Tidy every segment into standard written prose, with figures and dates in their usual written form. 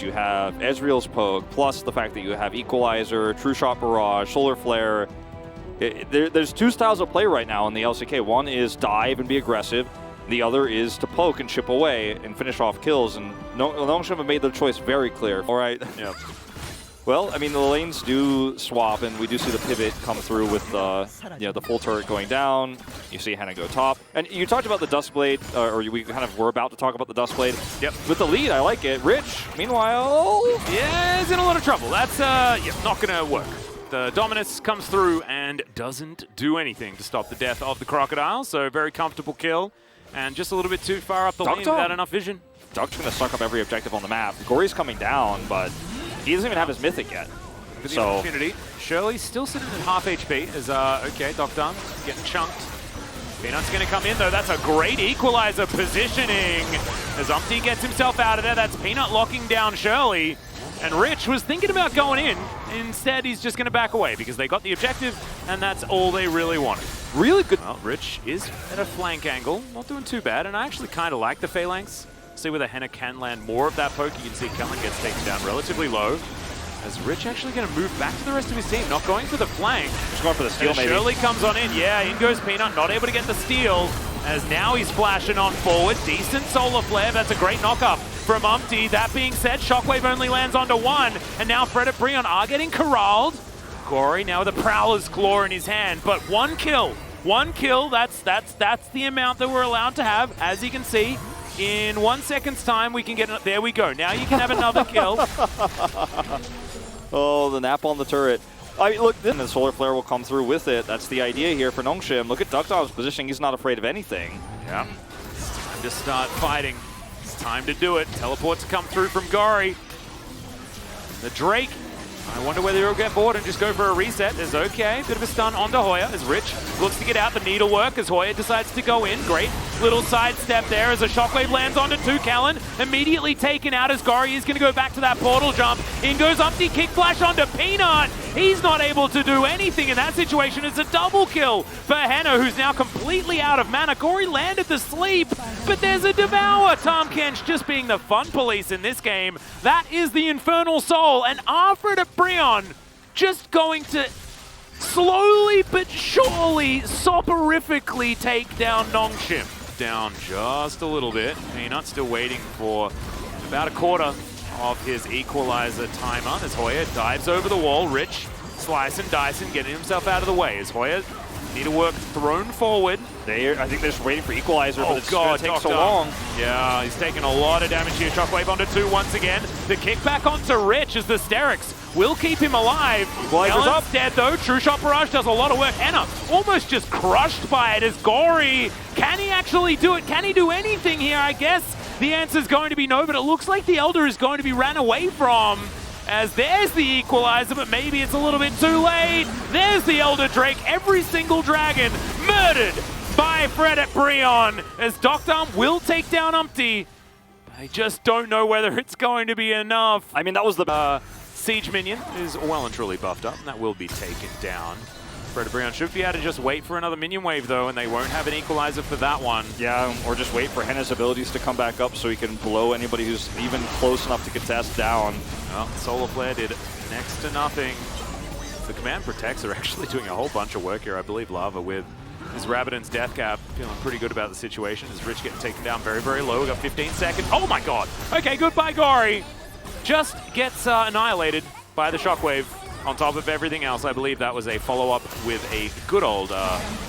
You have Ezreal's poke, plus the fact that you have Equalizer, True Shot Barrage, Solar Flare. There's two styles of play right now in the LCK. One is dive and be aggressive. The other is to poke and chip away and finish off kills. And NONGSHIM have made their choice very clear. All right. Yep. Well, I mean, the lanes do swap, and we do see the pivot come through with the full turret going down. You see Hannah go top. And you talked about the Duskblade, or we kind of were about to talk about the Duskblade. Yep. With the lead, I like it. Rich, meanwhile... Yeah, he's in a lot of trouble. That's not going to work. The Dominus comes through and doesn't do anything to stop the death of the Crocodile, so very comfortable kill. And just a little bit too far up the lane without enough vision. Duck's going to suck up every objective on the map. Gory's coming down, but he doesn't even have his Mythic yet. Good opportunity. Shirley's still sitting at half HP. As okay, Doctor getting chunked. Peanut's going to come in though. That's a great equalizer positioning. As Umpty gets himself out of there, that's Peanut locking down Shirley. And Rich was thinking about going in. Instead, he's just going to back away because they got the objective, and that's all they really wanted. Really good. Well, Rich is at a flank angle, not doing too bad, and I actually kind of like the Phalanx. See whether Henna can land more of that poke. You can see Kellen gets taken down relatively low. Is Rich actually going to move back to the rest of his team? Not going for the flank. Just going for the steal, maybe. Shirley comes on in. Yeah, in goes Peanut. Not able to get the steal. As now he's flashing on forward. Decent Solar Flare. That's a great knock-up from Umpty. That being said, Shockwave only lands onto one. And now FREDIT BRION are getting corralled. Gory now with a Prowler's Claw in his hand. But one kill. One kill. That's the amount that we're allowed to have. As you can see, in 1 second's time, we can get it. There we go. Now you can have another kill. Oh, the nap on the turret. I mean, look, then the Solar Flare will come through with it. That's the idea here for NONGSHIM. Look at Duckdom's positioning. He's not afraid of anything. Yeah. It's time to start fighting. It's time to do it. Teleports come through from Gory. The Drake. I wonder whether he'll get bored and just go for a reset. There's okay. Bit of a stun onto Hoya as Rich looks to get out the needlework as Hoya decides to go in. Great little sidestep there as a Shockwave lands onto two. Callan immediately taken out as Gory is going to go back to that portal jump. In goes Umpty, kick flash onto Peanut. He's not able to do anything in that situation. It's a double kill for Hannah, who's now completely out of mana. Gory landed the sleep, but there's a Devour. Tom Kench just being the fun police in this game. That is the Infernal Soul, and FREDIT BRION just going to slowly but surely, soporifically take down NONGSHIM. Down just a little bit. Peanut still waiting for about a quarter of his equalizer timer as Hoya dives over the wall. Rich slicing, dicing, getting himself out of the way as Hoya needlework thrown forward. I think they're just waiting for equalizer, but it's God, going to take so long. Yeah, he's taking a lot of damage here. Shockwave onto two once again. The kickback onto Rich as the Sterix will keep him alive. Equalizer's up. Dead though. True Shot Barrage does a lot of work. Anna almost just crushed by it as Gory. Can he actually do it? Can he do anything here? I guess the answer is going to be no, but it looks like the Elder is going to be ran away from. As there's the equalizer, but maybe it's a little bit too late. There's the Elder Drake. Every single dragon murdered by FREDIT BRION as Doctorm will take down Umpty. I just don't know whether it's going to be enough. I mean, that was the... Siege minion is well and truly buffed up, and that will be taken down. FREDIT BRION should be able to just wait for another minion wave, though, and they won't have an equalizer for that one. Yeah, or just wait for Henna's abilities to come back up so he can blow anybody who's even close enough to contest down. Well, Solar Flare did next to nothing. The command protects are actually doing a whole bunch of work here. I believe Lava with his Rabadon's death cap feeling pretty good about the situation as Rich getting taken down very, very low. We got 15 seconds. Oh my God. Okay, goodbye, Gory. Just gets annihilated by the Shockwave. On top of everything else, I believe that was a follow-up with a good old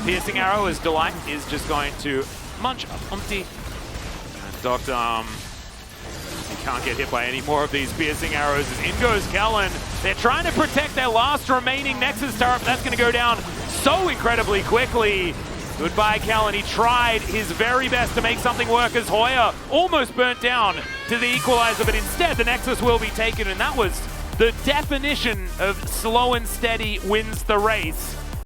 piercing arrow as Delight is just going to munch up Umpty. And Doctor, he can't get hit by any more of these piercing arrows as in goes Kellen. They're trying to protect their last remaining Nexus turret, but that's going to go down so incredibly quickly. Goodbye, Kellen. He tried his very best to make something work as Hoya almost burnt down to the equalizer, but instead the Nexus will be taken, and that was the definition of slow and steady wins the race.